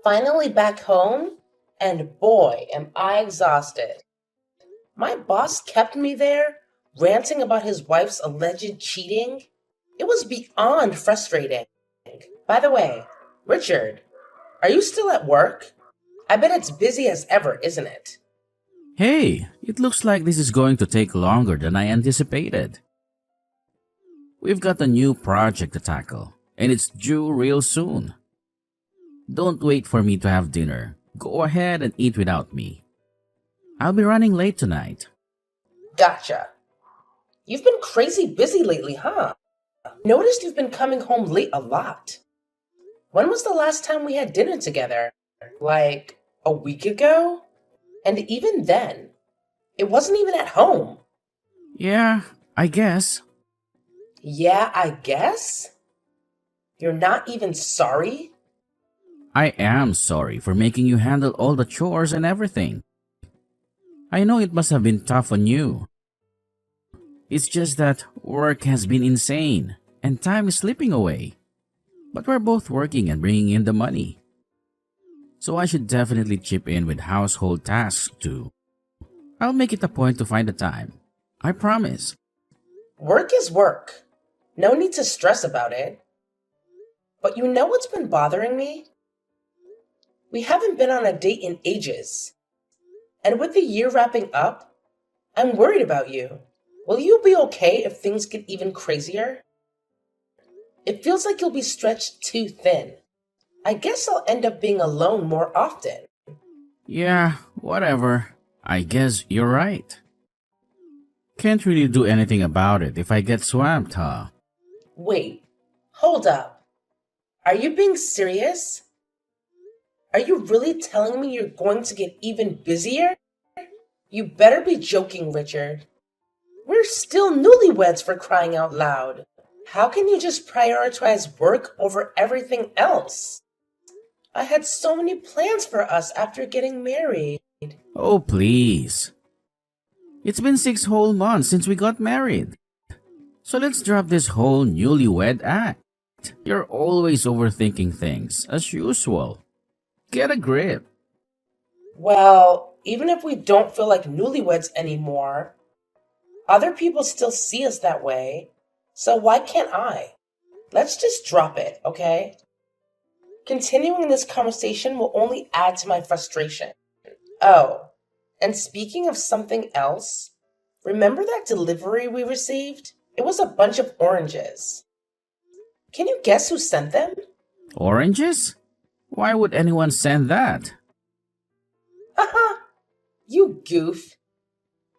Finally back home, and boy, am I exhausted. My boss kept me there, ranting about his wife's alleged cheating. It was beyond frustrating. By the way, Richard, are you still at work? I bet it's busy as ever, isn't it? Hey, it looks like this is going to take longer than I anticipated. We've got a new project to tackle, and it's due real soon. Don't wait for me to have dinner. Go ahead and eat without me. I'll be running late tonight. Gotcha. You've been crazy busy lately, huh? Noticed you've been coming home late a lot. When was the last time we had dinner together? Like a week ago? And even then, it wasn't even at home. Yeah, I guess. Yeah, I guess? You're not even sorry? I am sorry for making you handle all the chores and everything. I know it must have been tough on you. It's just that work has been insane and time is slipping away. But we're both working and bringing in the money. So I should definitely chip in with household tasks too. I'll make it a point to find the time. I promise. Work is work. No need to stress about it. But you know what's been bothering me? We haven't been on a date in ages. And with the year wrapping up, I'm worried about you. Will you be okay if things get even crazier? It feels like you'll be stretched too thin. I guess I'll end up being alone more often. Yeah, whatever. I guess you're right. Can't really do anything about it if I get swamped, huh? Wait, hold up. Are you being serious? Are you really telling me you're going to get even busier? You better be joking, Richard. We're still newlyweds, for crying out loud. How can you just prioritize work over everything else? I had so many plans for us after getting married. Oh, please. It's been 6 whole months since we got married. So let's drop this whole newlywed act. You're always overthinking things, as usual. Get a grip. Well, even if we don't feel like newlyweds anymore, other people still see us that way. So why can't I? Let's just drop it, okay? Continuing this conversation will only add to my frustration. Oh, and speaking of something else, remember that delivery we received? It was a bunch of oranges. Can you guess who sent them? Oranges? Why would anyone send that? Haha, you goof.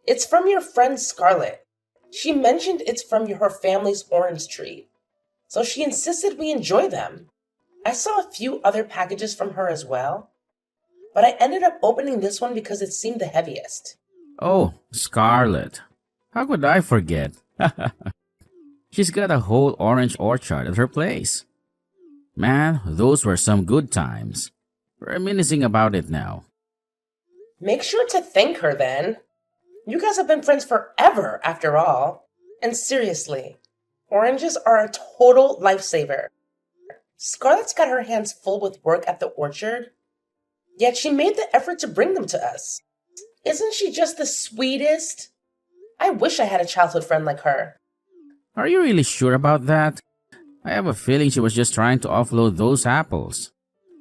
It's from your friend Scarlett. She mentioned it's from her family's orange tree, so she insisted we enjoy them. I saw a few other packages from her as well, but I ended up opening this one because it seemed the heaviest. Oh, Scarlet. How could I forget? She's got a whole orange orchard at her place. Man, those were some good times. Reminiscing about it now. Make sure to thank her then. You guys have been friends forever, after all. And seriously, oranges are a total lifesaver. Scarlett's got her hands full with work at the orchard, yet she made the effort to bring them to us. Isn't she just the sweetest? I wish I had a childhood friend like her. Are you really sure about that? I have a feeling she was just trying to offload those apples.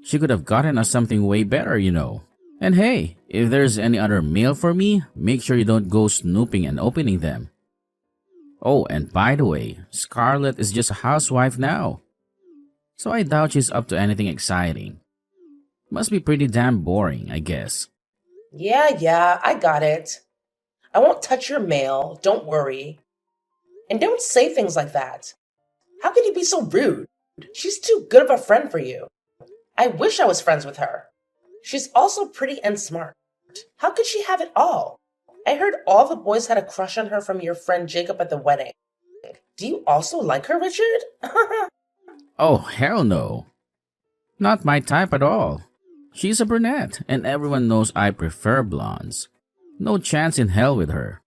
She could have gotten us something way better, you know. And hey, if there's any other mail for me, make sure you don't go snooping and opening them. Oh, and by the way, Scarlett is just a housewife now. So I doubt she's up to anything exciting. Must be pretty damn boring, I guess. Yeah, I got it. I won't touch your mail, don't worry. And don't say things like that. How can you be so rude? She's too good of a friend for you. I wish I was friends with her. She's also pretty and smart. How could she have it all? I heard all the boys had a crush on her from your friend Jacob at the wedding. Do you also like her, Richard? Oh, hell no. Not my type at all. She's a brunette, and everyone knows I prefer blondes. No chance in hell with her.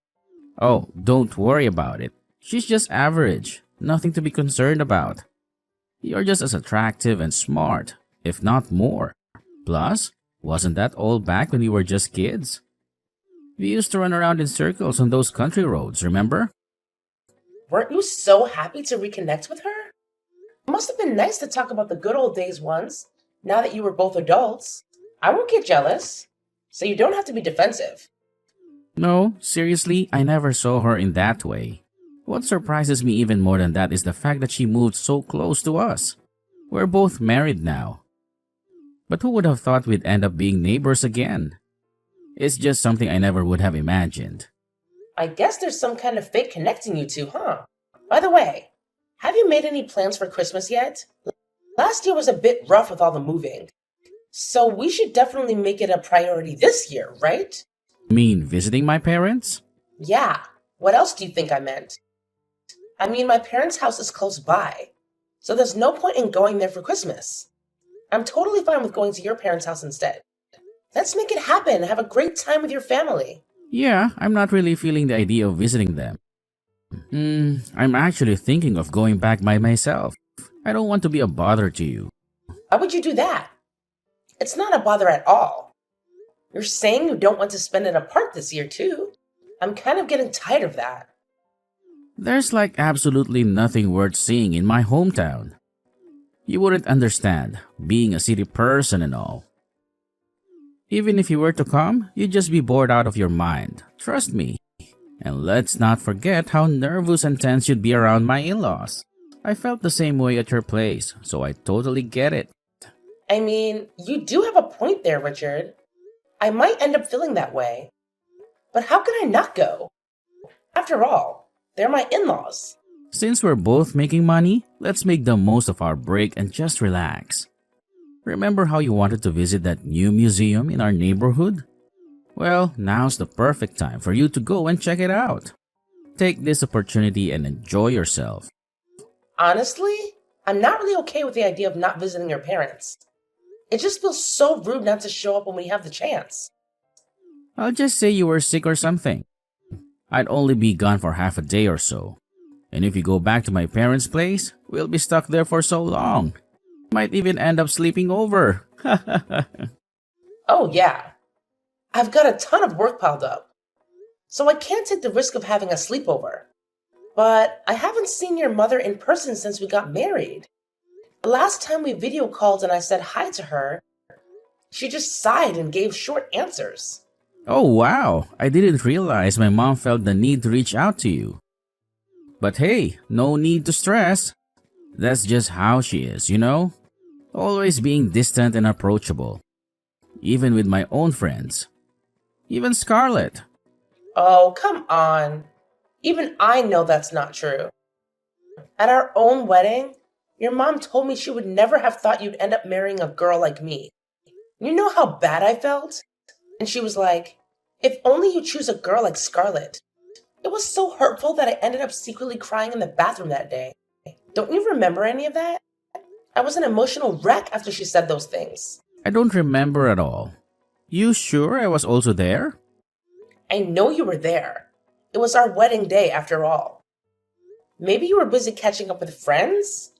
Oh, don't worry about it. She's just average. Nothing to be concerned about. You're just as attractive and smart, if not more. Plus, wasn't that all back when we were just kids? We used to run around in circles on those country roads, remember? Weren't you so happy to reconnect with her? It must have been nice to talk about the good old days once, now that you were both adults. I won't get jealous, so you don't have to be defensive. No, seriously, I never saw her in that way. What surprises me even more than that is the fact that she moved so close to us. We're both married now. But who would have thought we'd end up being neighbors again? It's just something I never would have imagined. I guess there's some kind of fate connecting you two, huh? By the way, have you made any plans for Christmas yet? Last year was a bit rough with all the moving, so we should definitely make it a priority this year, right? Mean visiting my parents? Yeah, what else do you think I meant? I mean, my parents' house is close by, so there's no point in going there for Christmas. I'm totally fine with going to your parents' house instead. Let's make it happen and have a great time with your family. Yeah, I'm not really feeling the idea of visiting them. I'm actually thinking of going back by myself. I don't want to be a bother to you. Why would you do that? It's not a bother at all. You're saying you don't want to spend it apart this year, too. I'm kind of getting tired of that. There's like absolutely nothing worth seeing in my hometown. You wouldn't understand, being a city person and all. Even if you were to come, you'd just be bored out of your mind. Trust me. And let's not forget how nervous and tense you'd be around my in-laws. I felt the same way at your place, so I totally get it. I mean, you do have a point there, Richard. I might end up feeling that way. But how could I not go? After all, they're my in-laws. Since we're both making money, let's make the most of our break and just relax. Remember how you wanted to visit that new museum in our neighborhood? Well, now's the perfect time for you to go and check it out. Take this opportunity and enjoy yourself. Honestly, I'm not really okay with the idea of not visiting your parents. It just feels so rude not to show up when we have the chance. I'll just say you were sick or something. I'd only be gone for half a day or so. And if you go back to my parents' place, we'll be stuck there for so long. Might even end up sleeping over. Oh, yeah. I've got a ton of work piled up, so I can't take the risk of having a sleepover. But I haven't seen your mother in person since we got married. The last time we video called and I said hi to her, she just sighed and gave short answers. Oh wow, I didn't realize my mom felt the need to reach out to you. But hey, no need to stress. That's just how she is, you know? Always being distant and approachable. Even with my own friends. Even Scarlett. Oh, come on. Even I know that's not true. At our own wedding, your mom told me she would never have thought you'd end up marrying a girl like me. You know how bad I felt? And she was like, if only you choose a girl like Scarlett. It was so hurtful that I ended up secretly crying in the bathroom that day. Don't you remember any of that? I was an emotional wreck after she said those things. I don't remember at all. You sure I was also there? I know you were there. It was our wedding day after all. Maybe you were busy catching up with friends?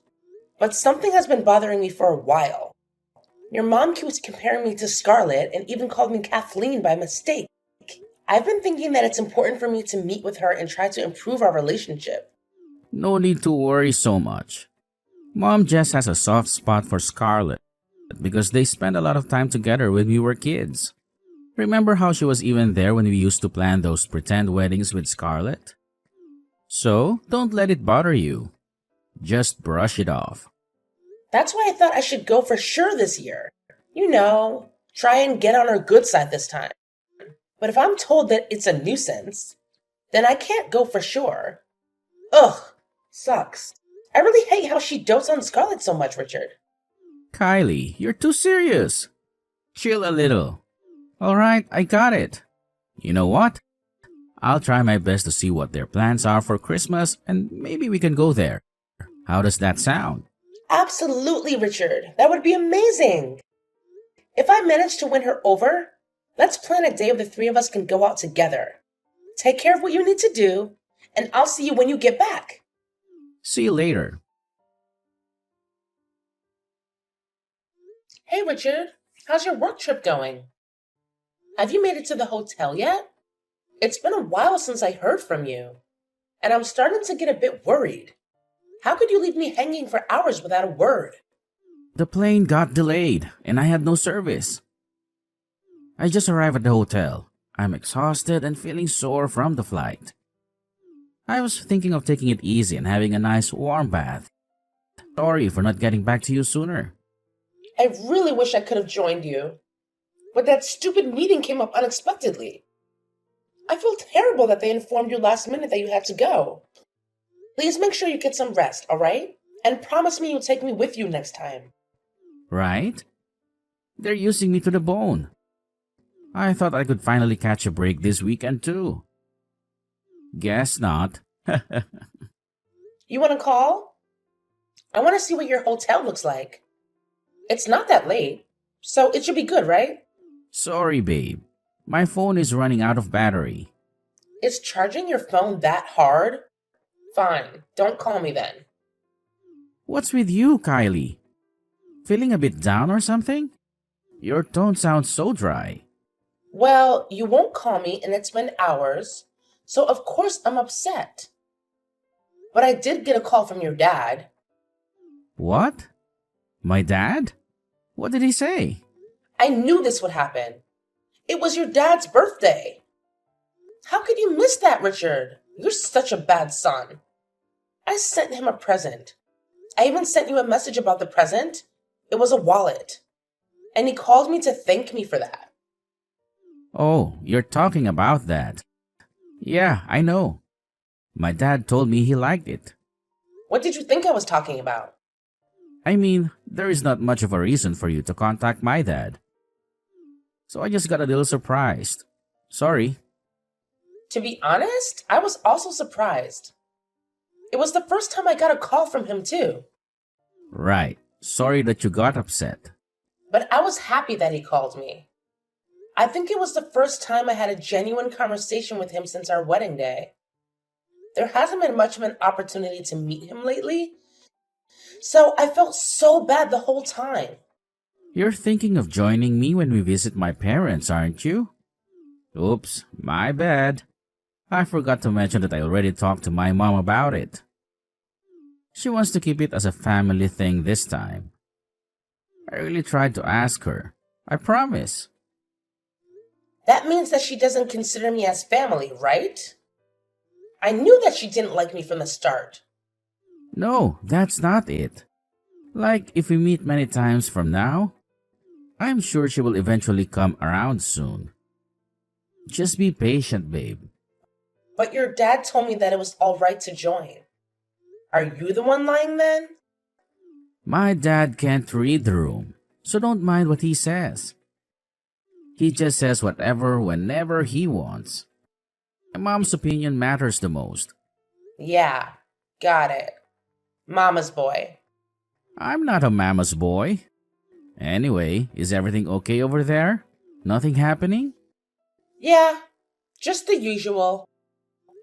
But something has been bothering me for a while. Your mom keeps comparing me to Scarlett and even called me Kathleen by mistake. I've been thinking that it's important for me to meet with her and try to improve our relationship. No need to worry so much. Mom just has a soft spot for Scarlett because they spent a lot of time together when we were kids. Remember how she was even there when we used to plan those pretend weddings with Scarlett? So, don't let it bother you. Just brush it off. That's why I thought I should go for sure this year. You know, try and get on her good side this time. But if I'm told that it's a nuisance, then I can't go for sure. Ugh, sucks. I really hate how she dotes on Scarlett so much, Richard. Kylie, you're too serious. Chill a little. Alright, I got it. You know what? I'll try my best to see what their plans are for Christmas and maybe we can go there. How does that sound? Absolutely, Richard. That would be amazing. If I manage to win her over, let's plan a day where the three of us can go out together. Take care of what you need to do, and I'll see you when you get back. See you later. Hey, Richard. How's your work trip going? Have you made it to the hotel yet? It's been a while since I heard from you, and I'm starting to get a bit worried. How could you leave me hanging for hours without a word? The plane got delayed and I had no service. I just arrived at the hotel. I'm exhausted and feeling sore from the flight. I was thinking of taking it easy and having a nice warm bath. Sorry for not getting back to you sooner. I really wish I could have joined you, but that stupid meeting came up unexpectedly. I feel terrible that they informed you last minute that you had to go. Please make sure you get some rest, alright? And promise me you'll take me with you next time. Right? They're using me to the bone. I thought I could finally catch a break this weekend too. Guess not. You want to call? I want to see what your hotel looks like. It's not that late, so it should be good, right? Sorry, babe. My phone is running out of battery. Is charging your phone that hard? Fine, don't call me then. What's with you, Kylie? Feeling a bit down or something? Your tone sounds so dry. Well, you won't call me and it's been hours, so of course I'm upset. But I did get a call from your dad. What? My dad? What did he say? I knew this would happen. It was your dad's birthday. How could you miss that, Richard? You're such a bad son. I sent him a present. I even sent you a message about the present. It was a wallet. And he called me to thank me for that. Oh, you're talking about that. Yeah, I know. My dad told me he liked it. What did you think I was talking about? I mean, there is not much of a reason for you to contact my dad. So I just got a little surprised. Sorry. To be honest, I was also surprised. It was the first time I got a call from him, too. Right. Sorry that you got upset. But I was happy that he called me. I think it was the first time I had a genuine conversation with him since our wedding day. There hasn't been much of an opportunity to meet him lately, so I felt so bad the whole time. You're thinking of joining me when we visit my parents, aren't you? Oops, my bad. I forgot to mention that I already talked to my mom about it. She wants to keep it as a family thing this time. I really tried to ask her. I promise. That means that she doesn't consider me as family, right? I knew that she didn't like me from the start. No, that's not it. Like, if we meet many times from now, I'm sure she will eventually come around soon. Just be patient, babe. But your dad told me that it was all right to join. Are you the one lying then? My dad can't read the room, so don't mind what he says. He just says whatever whenever he wants. My mom's opinion matters the most. Yeah, got it. Mama's boy. I'm not a mama's boy. Anyway, is everything okay over there? Nothing happening? Yeah, just the usual.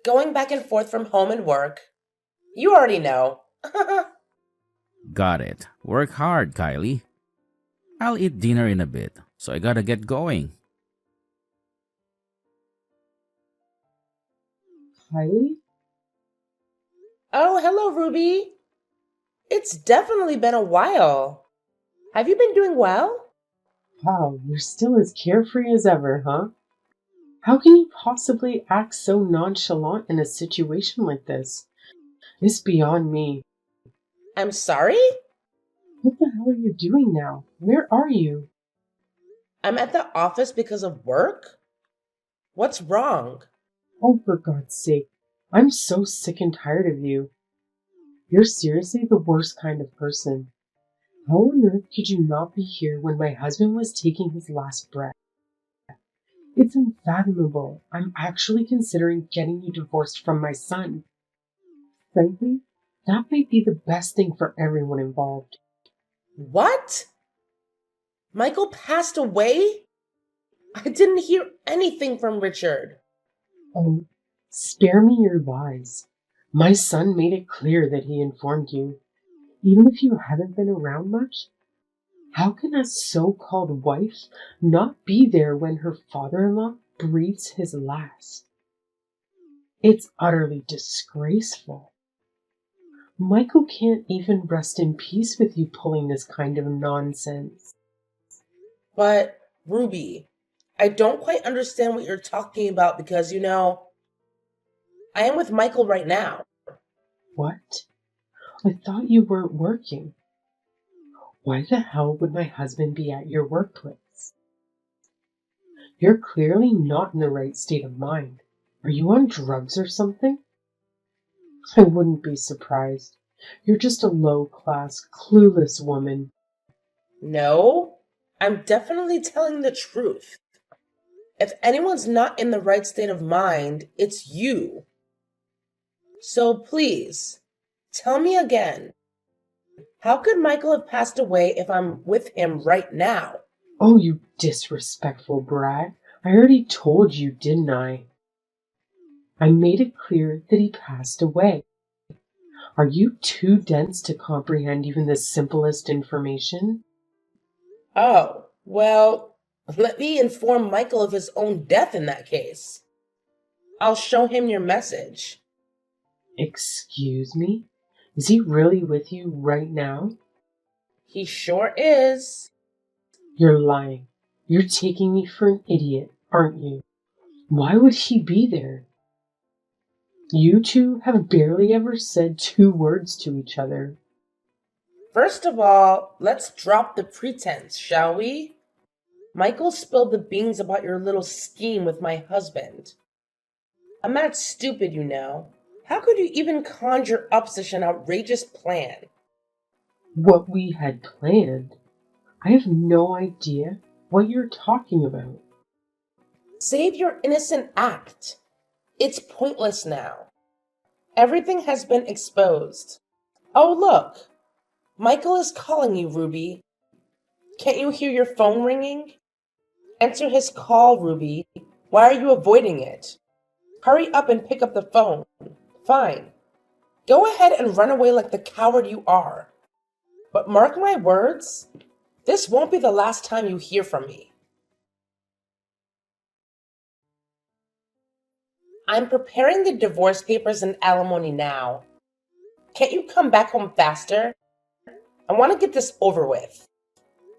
Going back and forth from home and work. You already know. Got it. Work hard, Kylie. I'll eat dinner in a bit, so I gotta get going. Kylie? Oh, hello, Ruby. It's definitely been a while. Have you been doing well? Wow, you're still as carefree as ever, huh? How can you possibly act so nonchalant in a situation like this? It's beyond me. I'm sorry? What the hell are you doing now? Where are you? I'm at the office because of work? What's wrong? Oh, for God's sake. I'm so sick and tired of you. You're seriously the worst kind of person. How on earth could you not be here when my husband was taking his last breath? It's unfathomable. I'm actually considering getting you divorced from my son. Frankly, that might be the best thing for everyone involved. What? Michael passed away? I didn't hear anything from Richard. Oh, spare me your lies. My son made it clear that he informed you. Even if you haven't been around much, How can a so-called wife not be there when her father-in-law breathes his last? It's utterly disgraceful. Michael can't even rest in peace with you pulling this kind of nonsense. But, Ruby, I don't quite understand what you're talking about because, I am with Michael right now. What? I thought you weren't working. Why the hell would my husband be at your workplace? You're clearly not in the right state of mind. Are you on drugs or something? I wouldn't be surprised. You're just a low-class, clueless woman. No, I'm definitely telling the truth. If anyone's not in the right state of mind, it's you. So please, tell me again, how could Michael have passed away if I'm with him right now? Oh, you disrespectful brat. I already told you, didn't I? I made it clear that he passed away. Are you too dense to comprehend even the simplest information? Oh, well, let me inform Michael of his own death in that case. I'll show him your message. Excuse me? Is he really with you right now? He sure is. You're lying. You're taking me for an idiot, aren't you? Why would he be there? You two have barely ever said 2 words to each other. First of all, let's drop the pretense, shall we? Michael spilled the beans about your little scheme with my husband. I'm not stupid, How could you even conjure up such an outrageous plan? What we had planned? I have no idea what you're talking about. Save your innocent act. It's pointless now. Everything has been exposed. Oh, look. Michael is calling you, Ruby. Can't you hear your phone ringing? Answer his call, Ruby. Why are you avoiding it? Hurry up and pick up the phone. Fine. Go ahead and run away like the coward you are. But mark my words, this won't be the last time you hear from me. I'm preparing the divorce papers and alimony now. Can't you come back home faster? I want to get this over with.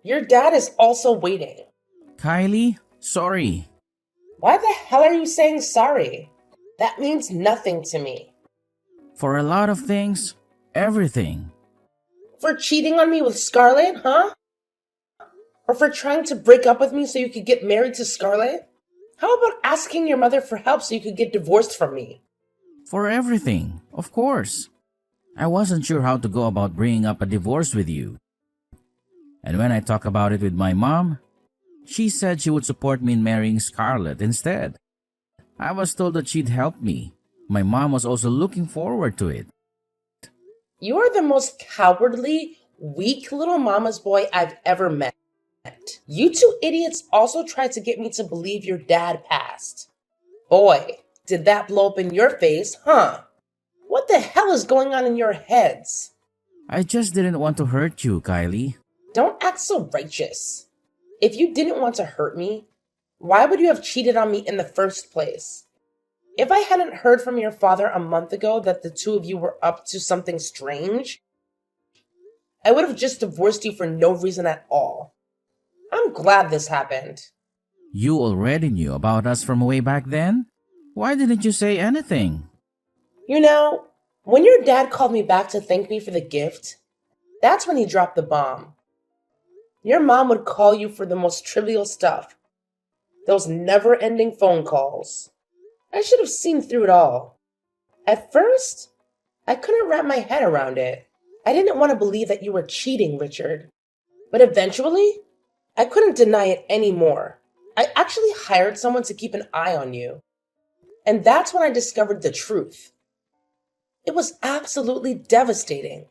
Your dad is also waiting. Kylie, sorry. Why the hell are you saying sorry? That means nothing to me. For a lot of things, everything. For cheating on me with Scarlett, huh? Or for trying to break up with me so you could get married to Scarlett? How about asking your mother for help so you could get divorced from me? For everything, of course. I wasn't sure how to go about bringing up a divorce with you. And when I talked about it with my mom, she said she would support me in marrying Scarlett instead. I was told that she'd help me. My mom was also looking forward to it. You are the most cowardly, weak little mama's boy I've ever met. You two idiots also tried to get me to believe your dad passed. Boy, did that blow up in your face, huh? What the hell is going on in your heads? I just didn't want to hurt you, Kylie. Don't act so righteous. If you didn't want to hurt me, why would you have cheated on me in the first place? If I hadn't heard from your father a month ago that the two of you were up to something strange, I would have just divorced you for no reason at all. I'm glad this happened. You already knew about us from way back then? Why didn't you say anything? When your dad called me back to thank me for the gift, that's when he dropped the bomb. Your mom would call you for the most trivial stuff. Those never-ending phone calls. I should have seen through it all. At first, I couldn't wrap my head around it. I didn't want to believe that you were cheating, Richard. But eventually, I couldn't deny it anymore. I actually hired someone to keep an eye on you. And that's when I discovered the truth. It was absolutely devastating.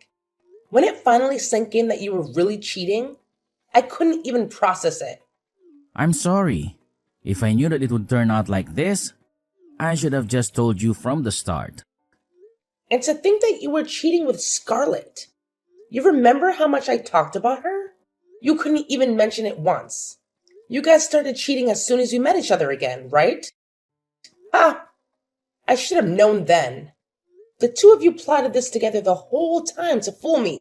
When it finally sank in that you were really cheating, I couldn't even process it. I'm sorry. If I knew that it would turn out like this, I should have just told you from the start. And to think that you were cheating with Scarlett. You remember how much I talked about her? You couldn't even mention it once. You guys started cheating as soon as you met each other again, right? Ah, I should have known then. The two of you plotted this together the whole time to fool me.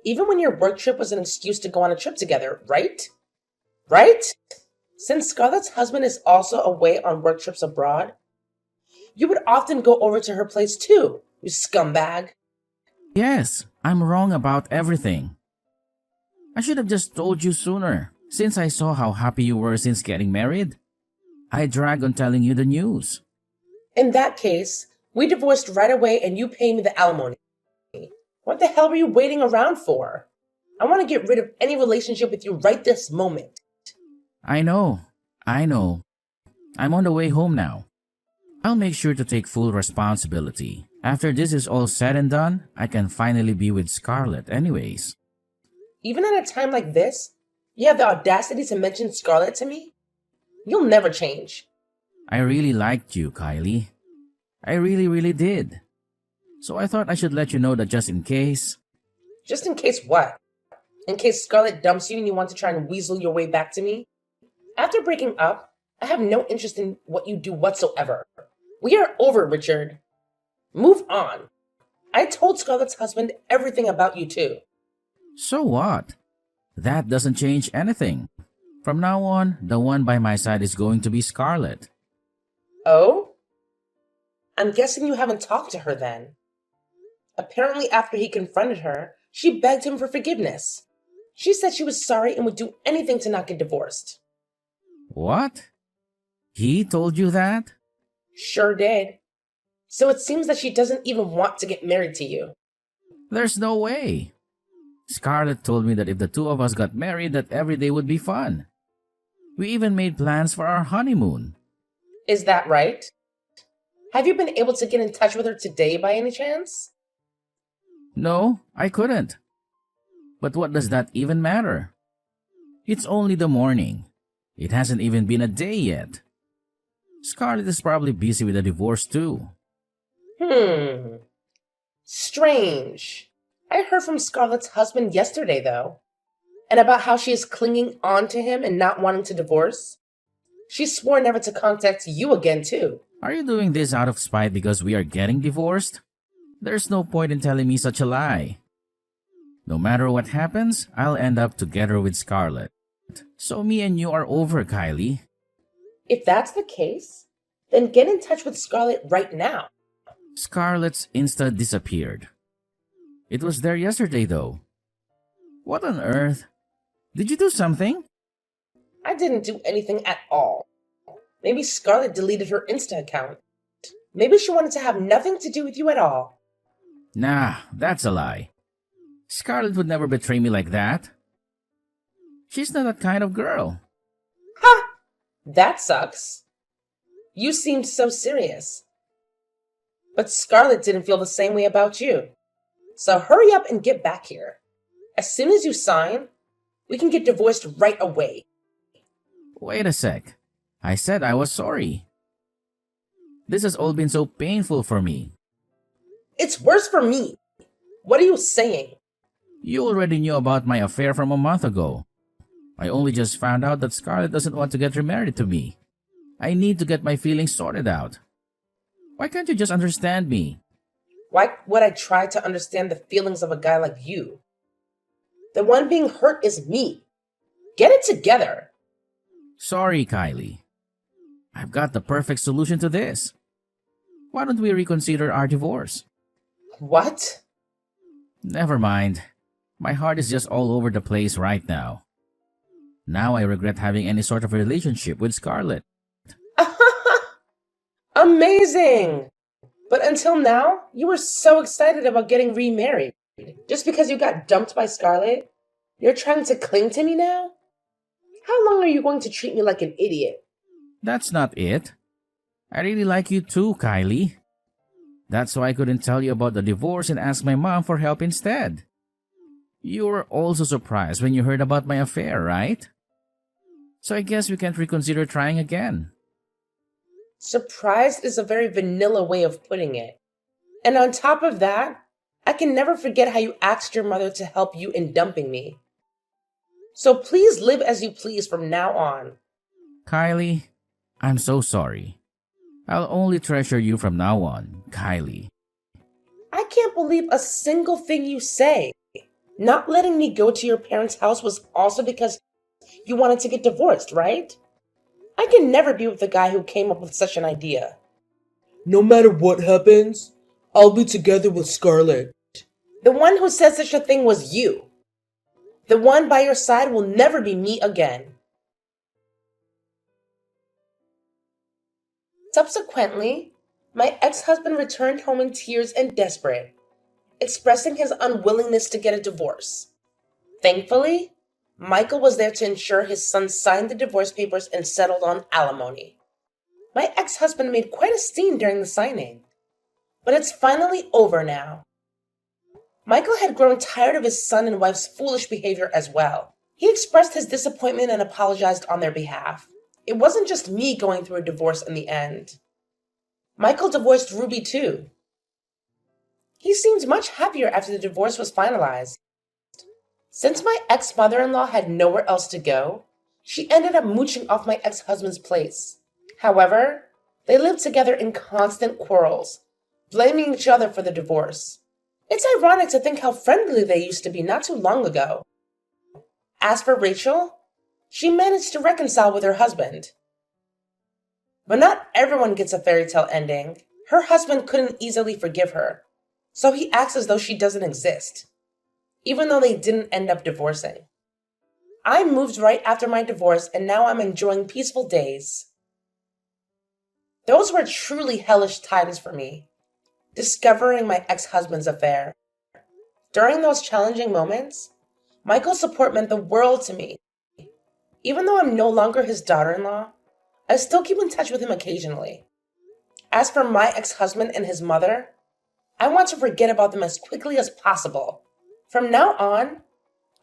Even when your work trip was an excuse to go on a trip together, right? Right? Since Scarlett's husband is also away on work trips abroad, you would often go over to her place too, you scumbag. Yes, I'm wrong about everything. I should have just told you sooner, since I saw how happy you were since getting married. I dragged on telling you the news. In that case, we divorced right away and you pay me the alimony. What the hell were you waiting around for? I want to get rid of any relationship with you right this moment. I know. I'm on the way home now. I'll make sure to take full responsibility. After this is all said and done, I can finally be with Scarlett anyways. Even at a time like this, you have the audacity to mention Scarlett to me? You'll never change. I really liked you, Kylie. I really did. So I thought I should let you know that just in case. Just in case what? In case Scarlett dumps you and you want to try and weasel your way back to me? After breaking up, I have no interest in what you do whatsoever. We are over, Richard. Move on. I told Scarlett's husband everything about you too. So what? That doesn't change anything. From now on, the one by my side is going to be Scarlett. Oh? I'm guessing you haven't talked to her then. Apparently, after he confronted her, she begged him for forgiveness. She said she was sorry and would do anything to not get divorced. What? He told you that? Sure did. So it seems that she doesn't even want to get married to you. There's no way. Scarlett told me that if the two of us got married, that every day would be fun. We even made plans for our honeymoon. Is that right? Have you been able to get in touch with her today by any chance? No, I couldn't. But what does that even matter? It's only the morning. It hasn't even been a day yet. Scarlett is probably busy with a divorce too. Strange. I heard from Scarlett's husband yesterday, though, and about how she is clinging on to him and not wanting to divorce. She swore never to contact you again, too. Are you doing this out of spite because we are getting divorced? There's no point in telling me such a lie. No matter what happens, I'll end up together with Scarlett. So me and you are over, Kylie. If that's the case, then get in touch with Scarlett right now. Scarlett's Insta disappeared. It was there yesterday, though. What on earth? Did you do something? I didn't do anything at all. Maybe Scarlett deleted her Insta account. Maybe she wanted to have nothing to do with you at all. Nah, that's a lie. Scarlett would never betray me like that. She's not that kind of girl. Ha! That sucks. You seemed so serious. But Scarlett didn't feel the same way about you. So hurry up and get back here. As soon as you sign, we can get divorced right away. Wait a sec. I said I was sorry. This has all been so painful for me. It's worse for me. What are you saying? You already knew about my affair from a month ago. I only just found out that Scarlett doesn't want to get remarried to me. I need to get my feelings sorted out. Why can't you just understand me? Why would I try to understand the feelings of a guy like you? The one being hurt is me. Get it together. Sorry, Kylie. I've got the perfect solution to this. Why don't we reconsider our divorce? What? Never mind. My heart is just all over the place right now. Now I regret having any sort of relationship with Scarlett. Amazing! But until now, you were so excited about getting remarried. Just because you got dumped by Scarlett, you're trying to cling to me now? How long are you going to treat me like an idiot? That's not it. I really like you too, Kylie. That's why I couldn't tell you about the divorce and ask my mom for help instead. You were also surprised when you heard about my affair, right? So I guess we can't reconsider trying again. Surprised is a very vanilla way of putting it. And on top of that, I can never forget how you asked your mother to help you in dumping me. So please live as you please from now on. Kylie, I'm so sorry. I'll only treasure you from now on, Kylie. I can't believe a single thing you say. Not letting me go to your parents' house was also because you wanted to get divorced, right? I can never be with the guy who came up with such an idea. No matter what happens, I'll be together with Scarlett. The one who said such a thing was you. The one by your side will never be me again. Subsequently, my ex-husband returned home in tears and desperate, expressing his unwillingness to get a divorce. Thankfully, Michael was there to ensure his son signed the divorce papers and settled on alimony. My ex-husband made quite a scene during the signing, but it's finally over now. Michael had grown tired of his son and wife's foolish behavior as well. He expressed his disappointment and apologized on their behalf. It wasn't just me going through a divorce in the end. Michael divorced Ruby too. He seemed much happier after the divorce was finalized. Since my ex-mother-in-law had nowhere else to go, she ended up mooching off my ex-husband's place. However, they lived together in constant quarrels, blaming each other for the divorce. It's ironic to think how friendly they used to be not too long ago. As for Rachel, she managed to reconcile with her husband. But not everyone gets a fairy tale ending. Her husband couldn't easily forgive her, so he acts as though she doesn't exist, even though they didn't end up divorcing. I moved right after my divorce and now I'm enjoying peaceful days. Those were truly hellish times for me, discovering my ex-husband's affair. During those challenging moments, Michael's support meant the world to me. Even though I'm no longer his daughter-in-law, I still keep in touch with him occasionally. As for my ex-husband and his mother, I want to forget about them as quickly as possible. From now on,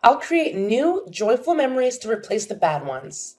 I'll create new, joyful memories to replace the bad ones.